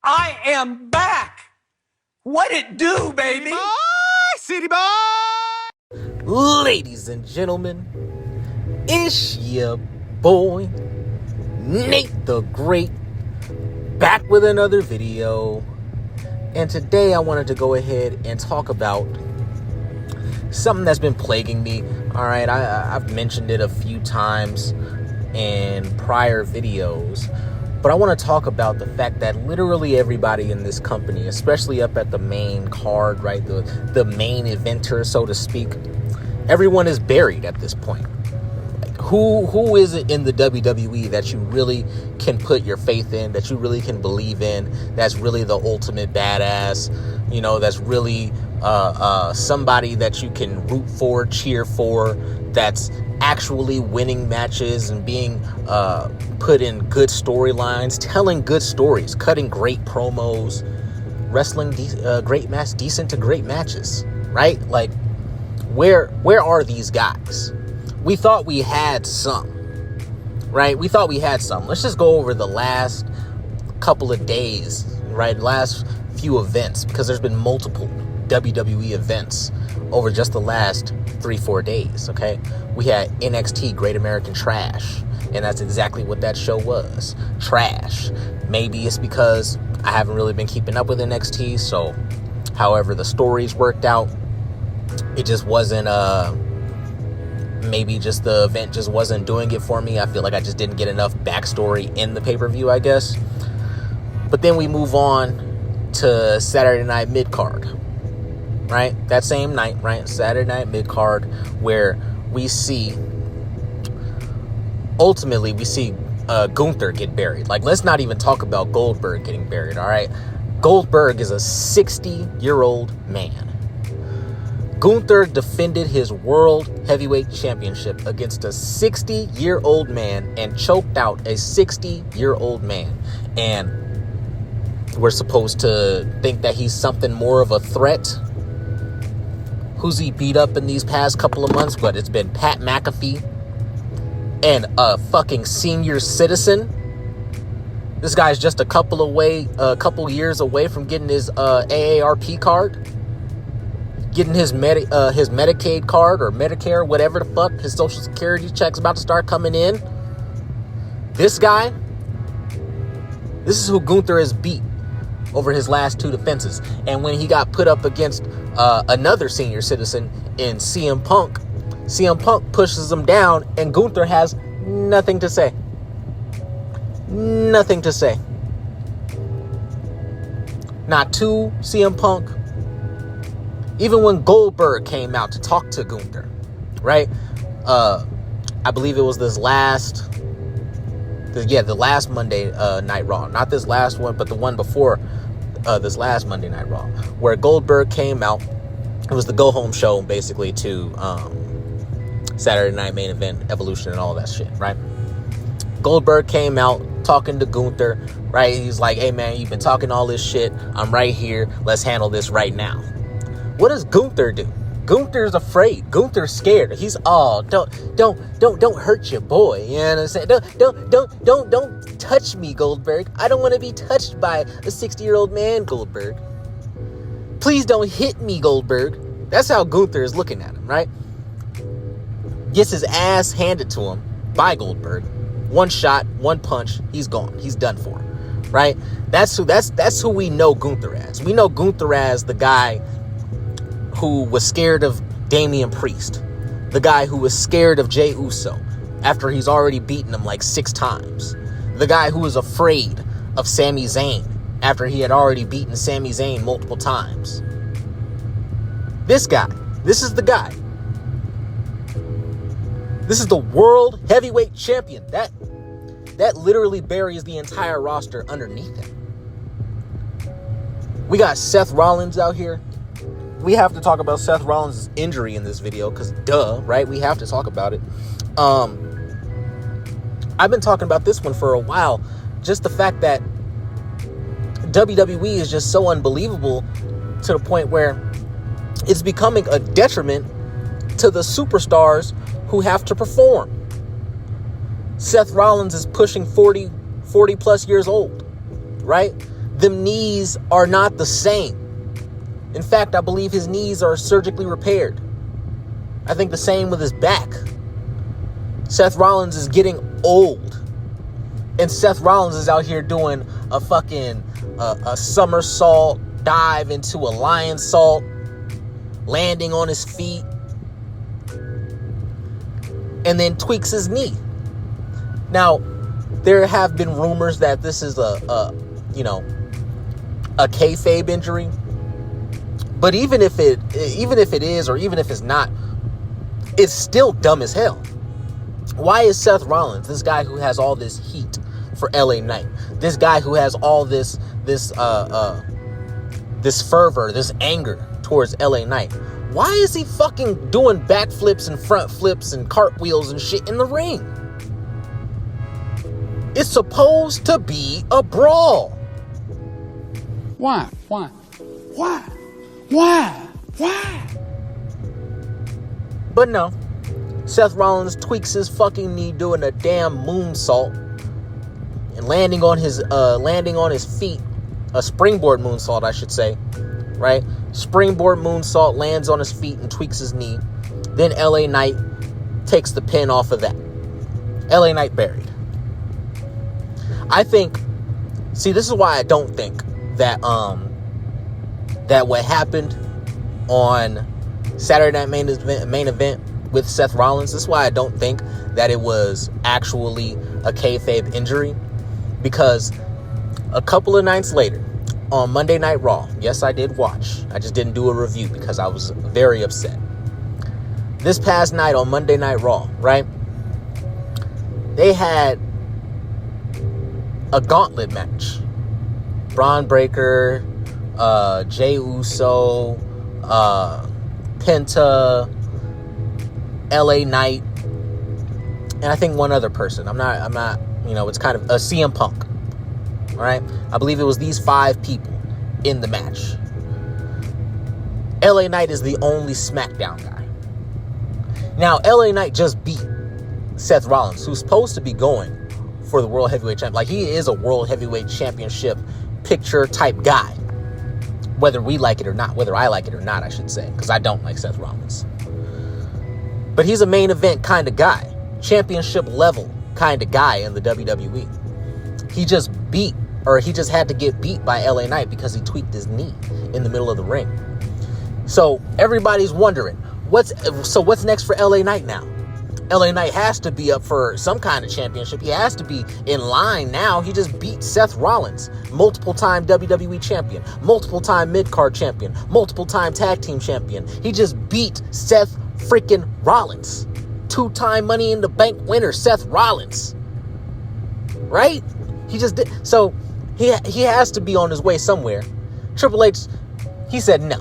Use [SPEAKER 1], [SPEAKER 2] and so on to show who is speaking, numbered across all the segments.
[SPEAKER 1] I am back. What it do, baby?
[SPEAKER 2] City boy.
[SPEAKER 3] Ladies and gentlemen, it's your boy, Nate the Great, back with another video. And today I wanted to go ahead and talk about something that's been plaguing me. All right, I've mentioned it a few times in prior videos, but I want to talk about the fact that literally everybody in this company, especially up at the main card, right, the main eventer, so to speak, everyone is buried at this point. Like, who is it in the WWE that you really can put your faith in, that you really can believe in, that's really the ultimate badass, you know, that's really somebody that you can root for, cheer for, that's actually winning matches and being put in good storylines, telling good stories, cutting great promos, wrestling decent to great matches, right? Like, where are these guys? We thought we had some, right? We thought we had some. Let's just go over the last couple of days, right? Last few events, because there's been multiple WWE events over just the last 3-4 days, okay? We had NXT Great American Trash, and that's exactly what that show was. Trash. Maybe it's because I haven't really been keeping up with NXT, so however the stories worked out, it just wasn't, maybe just the event just wasn't doing it for me. I feel like I just didn't get enough backstory in the pay-per-view, I guess. But then we move on to Saturday Night Mid-Card, right? That same night, right? Saturday Night Mid-Card, where we see, ultimately, we see Gunther get buried. Like, let's not even talk about Goldberg getting buried, all right? Goldberg is a 60-year-old man. Gunther defended his World Heavyweight Championship against a 60-year-old man and choked out a 60-year-old man. And we're supposed to think that he's something more of a threat. Who's he beat up in these past couple of months? But it's been Pat McAfee and a fucking senior citizen. This guy's just a couple years away from getting his AARP card, getting his Medicaid card or Medicare, whatever the fuck. His Social Security check's about to start coming in. This guy, this is who Gunther has beat over his last two defenses. And when he got put up against another senior citizen in CM Punk pushes him down, and Gunther has nothing to say. Nothing to say. Not to CM Punk. Even when Goldberg came out to talk to Gunther, right? I believe it was the last Monday Night Raw. Not this last one, but the one before this last Monday Night Raw, where Goldberg came out. It was the go-home show, basically, to Saturday Night Main Event, Evolution, and all that shit, right? Goldberg came out talking to Gunther, right? He's like, hey, man, you've been talking all this shit. I'm right here. Let's handle this right now. What does Gunther do? Gunther's afraid. Gunther's scared. He's don't hurt your boy. You know what I'm saying? Don't touch me, Goldberg. I don't want to be touched by a 60-year-old man, Goldberg. Please don't hit me, Goldberg. That's how Gunther is looking at him, right? Gets his ass handed to him by Goldberg. One shot, one punch, he's gone. He's done for, right? That's who we know Gunther as. We know Gunther as the guy who was scared of Damian Priest, the guy who was scared of Jey Uso after he's already beaten him like 6 times, the guy who was afraid of Sami Zayn after he had already beaten Sami Zayn multiple times. This guy, this is the guy. This is the World Heavyweight Champion. That literally buries the entire roster underneath him. We got Seth Rollins out here. We have to talk about Seth Rollins' injury in this video because, duh, right? We have to talk about it. I've been talking about this one for a while. Just the fact that WWE is just so unbelievable to the point where it's becoming a detriment to the superstars who have to perform. Seth Rollins is pushing 40 plus years old, right? them knees are not the same. In fact, I believe his knees are surgically repaired. I think the same with his back. Seth Rollins is getting old. And Seth Rollins is out here doing a fucking a somersault dive into a lionsault, landing on his feet, and then tweaks his knee. Now, there have been rumors that this is a kayfabe injury. But even if it is, or even if it's not, it's still dumb as hell. Why is Seth Rollins, this guy who has all this heat for LA Knight, this guy who has all this fervor, this anger towards LA Knight, why is he fucking doing backflips and front flips and cartwheels and shit in the ring? It's supposed to be a brawl.
[SPEAKER 1] Why?
[SPEAKER 3] But no, Seth Rollins tweaks his fucking knee doing a damn moonsault and landing on his feet, a springboard moonsault, I should say, right? Springboard moonsault, lands on his feet and tweaks his knee. Then LA Knight takes the pin off of that. LA Knight buried. I think, see, this is why I don't think that that what happened on Saturday Night main event with Seth Rollins, this is why I don't think that it was actually a kayfabe injury, because a couple of nights later on Monday Night Raw, yes, I did watch, I just didn't do a review because I was very upset. This past night on Monday Night Raw, right, they had a gauntlet match. Braun Breaker, Jey Uso, Penta, LA Knight, and I think one other person. I'm not, it's kind of a CM Punk. All right. I believe it was these 5 people in the match. LA Knight is the only SmackDown guy. Now, LA Knight just beat Seth Rollins, who's supposed to be going for the World Heavyweight Championship. Like, he is a World Heavyweight Championship picture type guy. Whether we like it or not, whether I like it or not, I should say, because I don't like Seth Rollins. But he's a main event kind of guy, championship level kind of guy in the WWE. He just had to get beat by LA Knight because he tweaked his knee in the middle of the ring. So everybody's wondering, what's next for LA Knight now? LA Knight has to be up for some kind of championship. He has to be in line now. He just beat Seth Rollins, multiple-time WWE champion, multiple-time mid-card champion, multiple-time tag team champion. He just beat Seth freaking Rollins. 2-time Money in the Bank winner, Seth Rollins. Right? He just did. So he has to be on his way somewhere. Triple H, he said, no.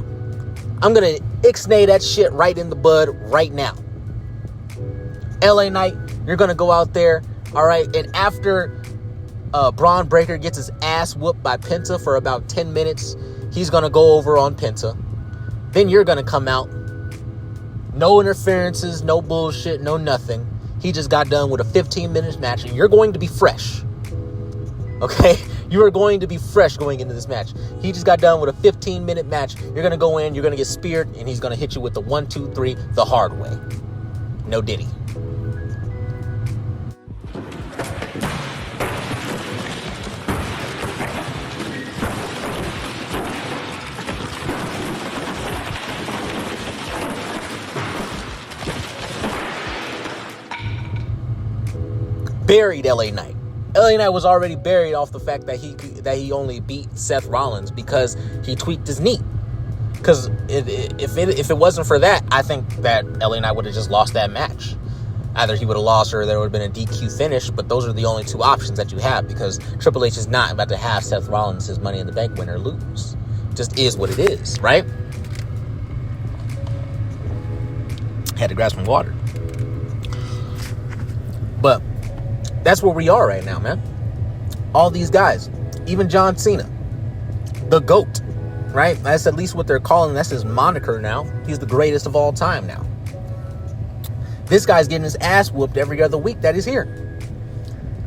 [SPEAKER 3] I'm going to ixnay that shit right in the bud right now. LA Knight, you're going to go out there, all right? And after Braun Breaker gets his ass whooped by Penta for about 10 minutes, he's going to go over on Penta. Then you're going to come out. No interferences, no bullshit, no nothing. He just got done with a 15-minute match, and you're going to be fresh. Okay? You are going to be fresh going into this match. He just got done with a 15-minute match. You're going to go in, you're going to get speared, and he's going to hit you with the 1, 2, 3 the hard way. No diddy. Buried LA Knight. LA Knight was already buried off the fact that he only beat Seth Rollins because he tweaked his knee. Because if it wasn't for that, I think that LA Knight would have just lost that match. Either he would have lost or there would have been a DQ finish, but those are the only 2 options that you have, because Triple H is not about to have Seth Rollins, his Money in the Bank winner, lose. It just is what it is, right? Had to grab some water. But that's where we are right now, man. All these guys, even John Cena, the GOAT, right? That's at least what they're calling. That's his moniker now. He's the greatest of all time now. This guy's getting his ass whooped every other week that he's here.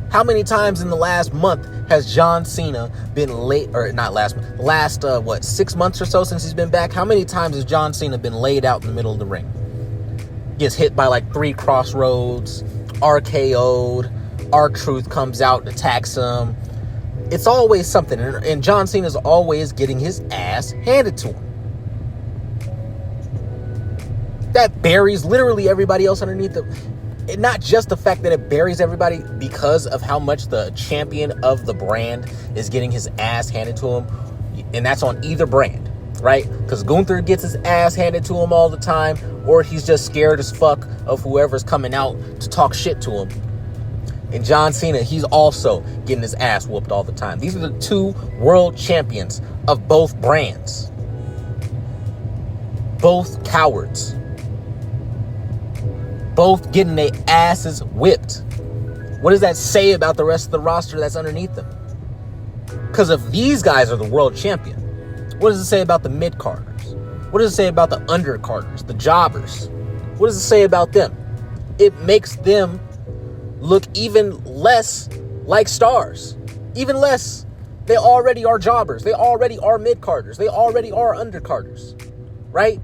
[SPEAKER 3] How many times in the last month has John Cena been late, or not last month, last, 6 months or so since he's been back? How many times has John Cena been laid out in the middle of the ring? Gets hit by like 3 crossroads, RKO'd, R-Truth comes out and attacks him. It's always something, and John Cena's always getting his ass handed to him. That buries literally everybody else underneath him. And not just the fact that it buries everybody because of how much the champion of the brand is getting his ass handed to him. And that's on either brand, right? Because Gunther gets his ass handed to him all the time, or he's just scared as fuck of whoever's coming out to talk shit to him. And John Cena, he's also getting his ass whooped all the time. These are the 2 world champions of both brands. Both cowards. Both getting their asses whipped. What does that say about the rest of the roster that's underneath them? Because if these guys are the world champion, what does it say about the mid-carders? What does it say about the undercarders, the jobbers? What does it say about them? It makes them look even less like stars. Even less. They already are jobbers. They already are mid-carders. They already are undercarders. Right?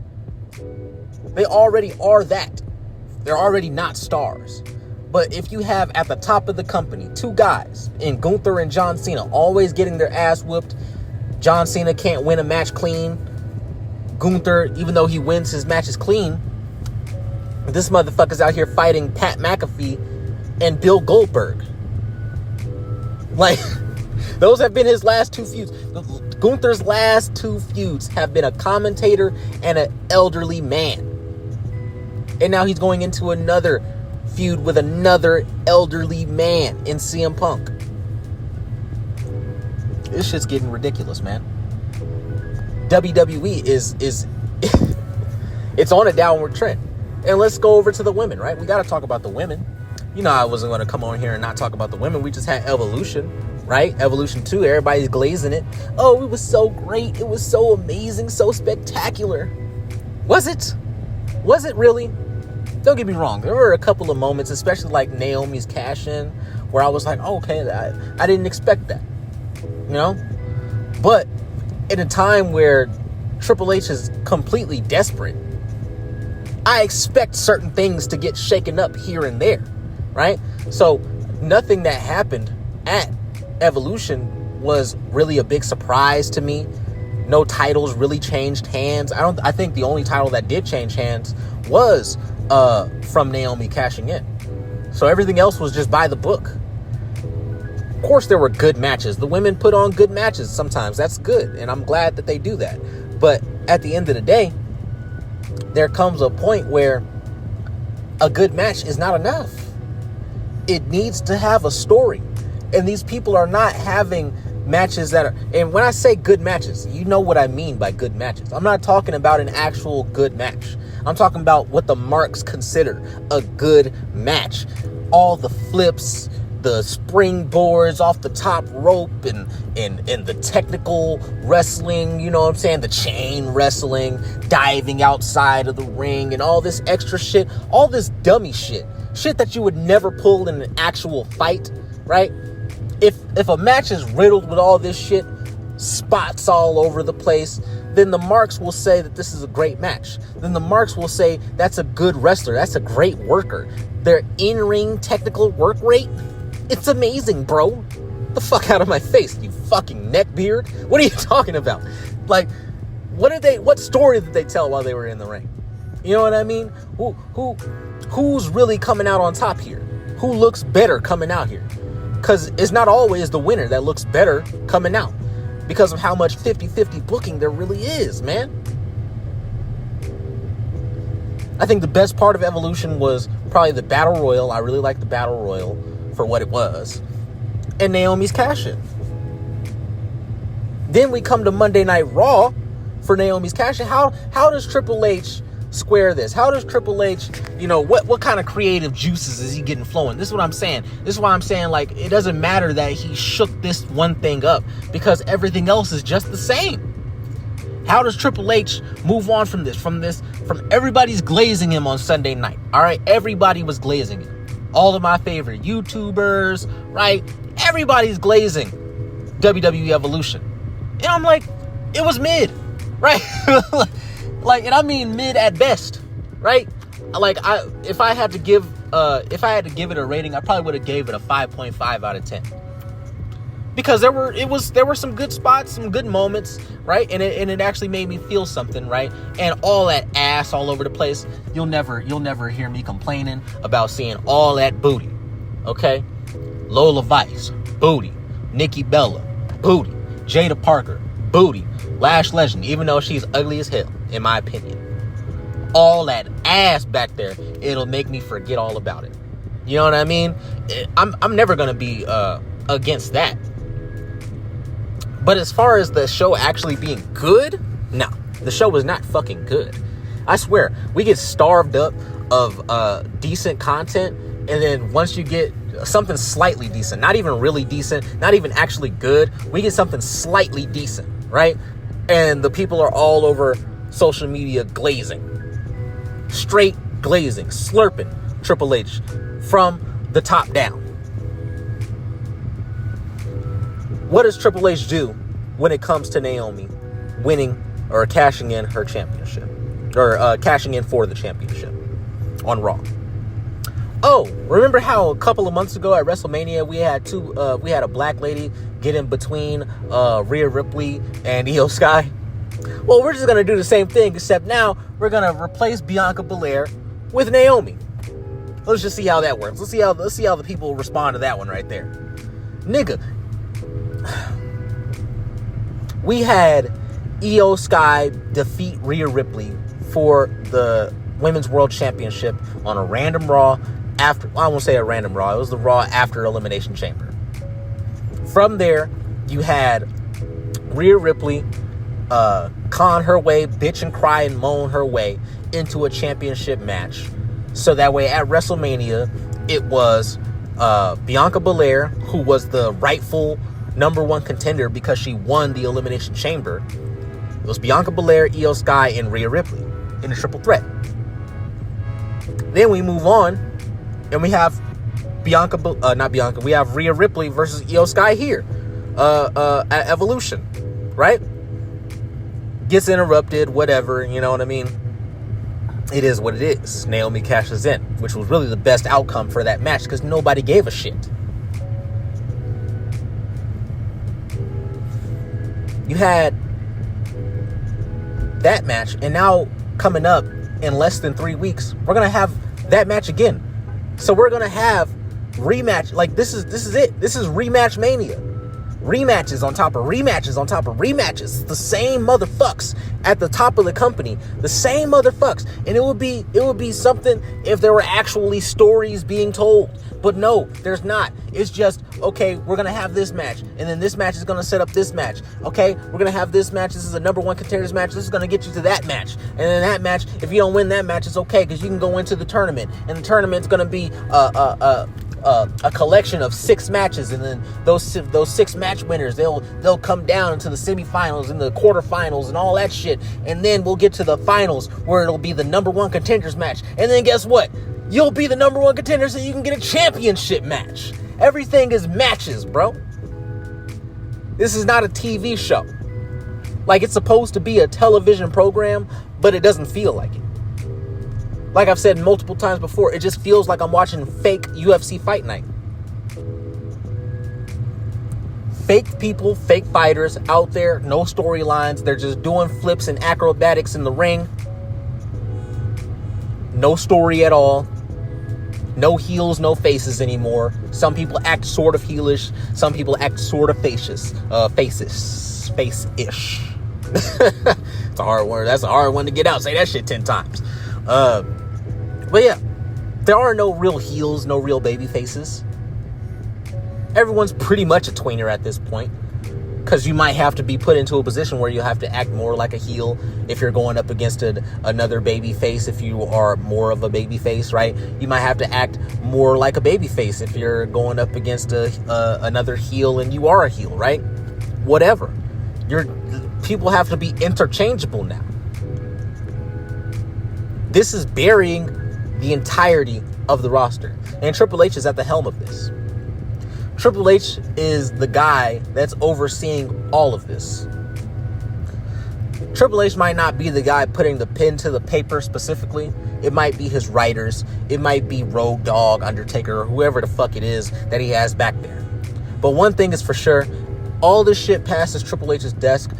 [SPEAKER 3] They already are that. They're already not stars. But if you have at the top of the company 2 guys in Gunther and John Cena always getting their ass whooped, John Cena can't win a match clean. Gunther, even though he wins his matches clean, this motherfucker's out here fighting Pat McAfee and Bill Goldberg. Like, those have been his last 2 feuds. Gunther's last 2 feuds have been a commentator and an elderly man. And now he's going into another feud with another elderly man in CM Punk. This shit's getting ridiculous, man. WWE is it's on a downward trend. And let's go over to the women, right? We got to talk about the women. You know, I wasn't going to come on here and not talk about the women. We just had Evolution, right? Evolution 2, everybody's glazing it. Oh, it was so great. It was so amazing, so spectacular. Was it? Was it really? Don't get me wrong. There were a couple of moments, especially like Naomi's cash-in, where I was like, oh, okay, I didn't expect that. You know? But in a time where Triple H is completely desperate, I expect certain things to get shaken up here and there, right? So nothing that happened at Evolution was really a big surprise to me. No titles really changed hands. I think the only title that did change hands was from Naomi cashing in. So everything else was just by the book. Of course, there were good matches. The women put on good matches sometimes. That's good, and I'm glad that they do that. But at the end of the day, there comes a point where a good match is not enough. It needs to have a story. And these people are not having matches that are... And when I say good matches, you know what I mean by good matches. I'm not talking about an actual good match. I'm talking about what the marks consider a good match. All the flips, the springboards off the top rope, and the technical wrestling, you know what I'm saying? The chain wrestling, diving outside of the ring, and all this extra shit. All this dummy shit. Shit that you would never pull in an actual fight, right? If a match is riddled with all this shit, spots all over the place, then the marks will say that this is a great match. Then the marks will say that's a good wrestler. That's a great worker. Their in-ring technical work rate, it's amazing, bro. The fuck out of my face, you fucking neckbeard. What are you talking about? Like, what story did they tell while they were in the ring? You know what I mean? Who's really coming out on top here? Who looks better coming out here? Because it's not always the winner that looks better coming out, because of how much 50-50 booking there really is, man. I think the best part of Evolution was probably the Battle Royal. I really liked the Battle Royal for what it was. And Naomi's cash-in. Then we come to Monday Night Raw for Naomi's cash-in. How does Triple H square this? How does Triple H, what kind of creative juices is he getting flowing? This is what I'm saying. This is why I'm saying, like, it doesn't matter that he shook this one thing up, because everything else is just the same. How does Triple H move on from everybody's glazing him on Sunday night? All right, everybody was glazing him. all of my favorite YouTubers, right? Everybody's glazing WWE Evolution. And I'm like, it was mid, right? Like, and I mean mid at best, right? Like, if I had to give it a rating, I probably would have gave it a 5.5 out of 10. Because there were some good spots, some good moments, right? And it actually made me feel something, right? And all that ass all over the place, you'll never hear me complaining about seeing all that booty. Okay? Lola Vice, booty. Nikki Bella, booty. Jada Parker, booty. Lash Legend, even though she's ugly as hell, in my opinion. All that ass back there, it'll make me forget all about it. You know what I mean? I'm never gonna be against that. But as far as the show actually being good, no, the show was not fucking good. I swear, we get starved up of decent content, and then once you get something slightly decent, not even really decent, not even actually good, we get something slightly decent, right? And the people are all over social media glazing. Straight glazing, slurping Triple H from the top down. What does Triple H do when it comes to Naomi winning or cashing in her championship? Or cashing in for the championship on Raw? Oh, remember how a couple of months ago at WrestleMania we had a black lady get in between Rhea Ripley and Io Sky? Well, we're just gonna do the same thing, except now we're gonna replace Bianca Belair with Naomi. Let's just see how that works. Let's see how the people respond to that one right there. Nigga, we had Io Sky defeat Rhea Ripley for the Women's World Championship on a random Raw after, well, I won't say a random Raw, it was the Raw after Elimination Chamber. From there, you had Rhea Ripley con her way, bitch and cry and moan her way into a championship match. So that way at WrestleMania, it was Bianca Belair, who was the rightful number one contender because she won the Elimination Chamber. It was Bianca Belair, Io Sky, and Rhea Ripley in a triple threat. Then we move on, and we have we have Rhea Ripley versus Io Sky here at Evolution, right? Gets interrupted, whatever, you know what I mean? It is what it is. Naomi cashes in, which was really the best outcome for that match because nobody gave a shit. You had that match, and now coming up in less than 3 weeks, we're gonna have that match again. So we're gonna have rematch. Like this is it. This is rematch mania. Rematches on top of rematches on top of rematches. The same motherfucks at the top of the company. The same motherfucks. And it would be something if there were actually stories being told. But no, there's not. It's just, okay, we're going to have this match. And then this match is going to set up this match. Okay, we're going to have this match. This is a number one contenders match. This is going to get you to that match. And then that match, if you don't win that match, it's okay because you can go into the tournament. And the tournament's going to be a collection of 6 matches, and then those 6 match winners, they'll come down into the semifinals and the quarterfinals and all that shit, and then we'll get to the finals where it'll be the number one contenders match, and then guess what? You'll be the number one contender so you can get a championship match. Everything is matches, bro. This is not a TV show. Like, it's supposed to be a television program, but it doesn't feel like it. Like I've said multiple times before, it just feels like I'm watching fake UFC Fight Night. Fake people, fake fighters out there, no storylines. They're just doing flips and acrobatics in the ring. No story at all. No heels, no faces anymore. Some people act sort of heelish. Some people act sort of face-ish. Face-ish. It's a hard word. That's a hard one to get out. Say that shit 10 times. But yeah, there are no real heels, no real baby faces. Everyone's pretty much a tweener at this point. Because you might have to be put into a position where you have to act more like a heel if you're going up against another baby face, if you are more of a baby face, right? You might have to act more like a baby face if you're going up against another heel and you are a heel, right? Whatever. People have to be interchangeable now. This is burying the entirety of the roster. And Triple H is at the helm of this. Triple H is the guy that's overseeing all of this. Triple H might not be the guy putting the pen to the paper specifically. It might be his writers. It might be Road Dogg, Undertaker, or whoever the fuck it is that he has back there. But one thing is for sure, all this shit passes Triple H's desk.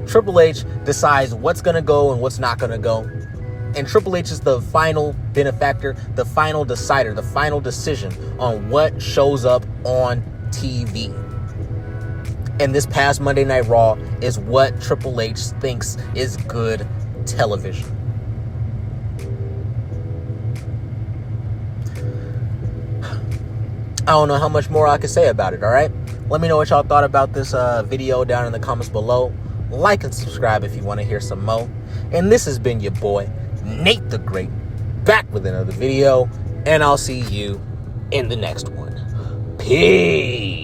[SPEAKER 3] Triple H decides what's going to go and what's not going to go. And Triple H is the final benefactor, the final decider, the final decision on what shows up on TV. And this past Monday Night Raw is what Triple H thinks is good television. I don't know how much more I can say about it, all right? Let me know what y'all thought about this video down in the comments below. Like and subscribe if you want to hear some more. And this has been your boy, Nate the Great, back with another video. And I'll see you in the next one. Peace.